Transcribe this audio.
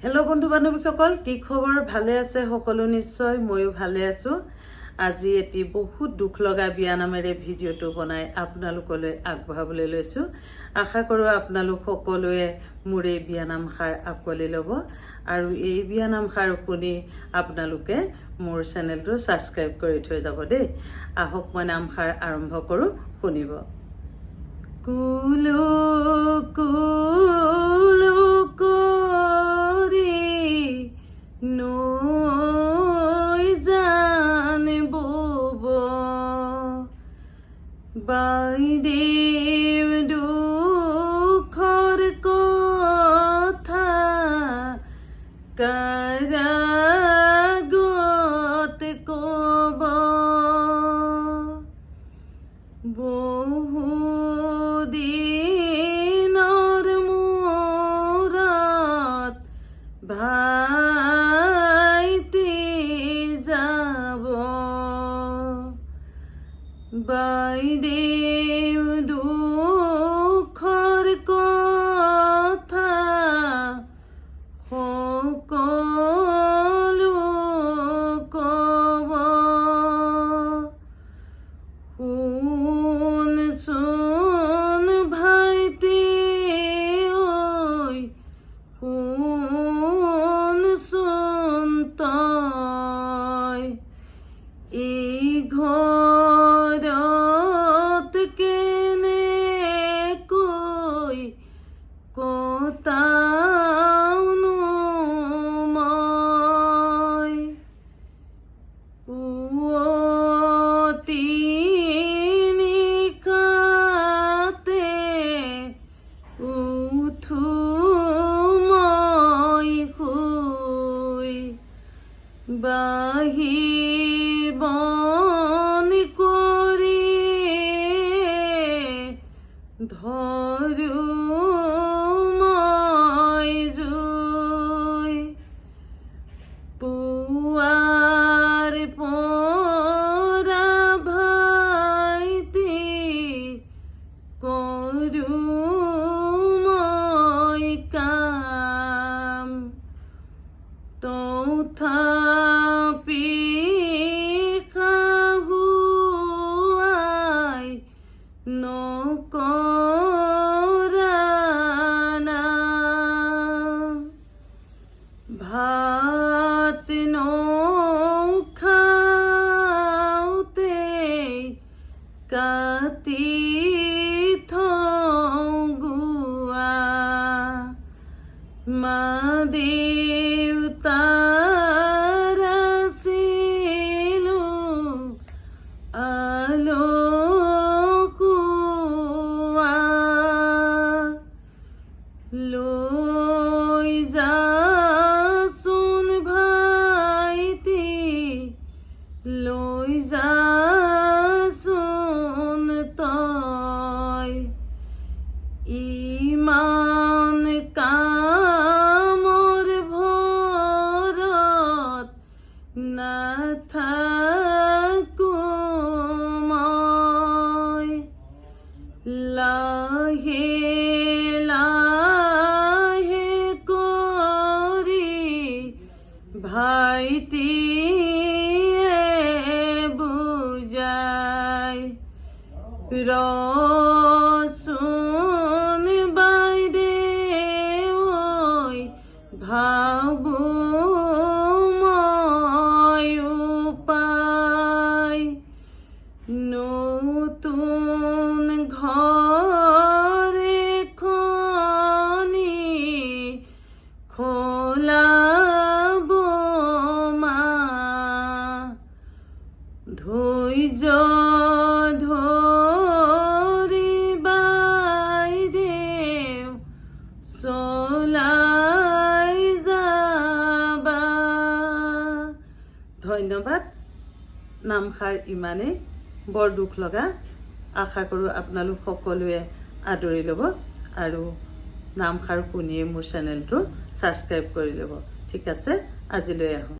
Hello' বন্ধু বান্ধৱীসকল, কি খবৰ? ভালে আছে সকলো? নিশ্চয় ময়ো ভালে আছো। আজি এটি বহুত দুখ লগা বিয়ানামেৰে ভিডিঅ'টো বনাই আপোনালোকলৈ আগবঢ়াবলৈ লৈছো। আশা কৰোঁ আপোনালোক সকলোৱে মোৰ এই বিয়ানামষাৰ আঁকোৱালি ল'ব আৰু এই বিয়ানামষাৰ শুনি আপোনালোকে মোৰ চেনেলটো ছাবস্ক্ৰাইব কৰি থৈ যাব দেই। আহক মই নামষাৰ আৰম্ভ কৰোঁ, শুনিব। কুলু কুলু কৰি নৈ জান বব, বাইদেউ দুখৰ কথা কাৰ আগত কব। বহুদিনৰ মূৰত ভাইটি যাব, বাইদেউ দুখৰ কথা সকলো কব। শুনচোন ভাইটি ঐ, শুনচোন তই, এই ঘৰত কেনেকৈ কটাওনো মই। পুৱতি নিশাতে উঠো মই শুই, বাহি বন কৰি ধৰো মই জুই। পুৱাৰ পৰা ভাইটি কৰোঁ মই কাম, তথাপি শাহুৱাই নকৰা নাম। ভাত নখাওঁতে কাটি থওঁ গুৱা, মা দেউতাৰ আছিলো আলসুৱা। লৈ যাচোন ভাইটি, লৈ যাচোন তই, ইমান কামৰ ভৰত নাথাকো মই। লাহে লাহে কৰি ভাইটিয়ে বুজাই, ৰচোন বাইদেউ ঐ, ভাবোঁ মই উপায়। নতুন ঘৰ এখনি খোলাব মা, ধৈৰ্য ধৰি বাইদেউ চলাই যাবা। ধন্যবাদ। নামষাৰ ইমানেই, বৰ দুখ লগা। আশা কৰোঁ আপোনালোক সকলোৱে আদৰি ল'ব আৰু নামষাৰ শুনিয়ে মোৰ চেনেলটো ছাবস্ক্ৰাইব কৰি ল'ব। ঠিক আছে, আজিলৈ আহোঁ।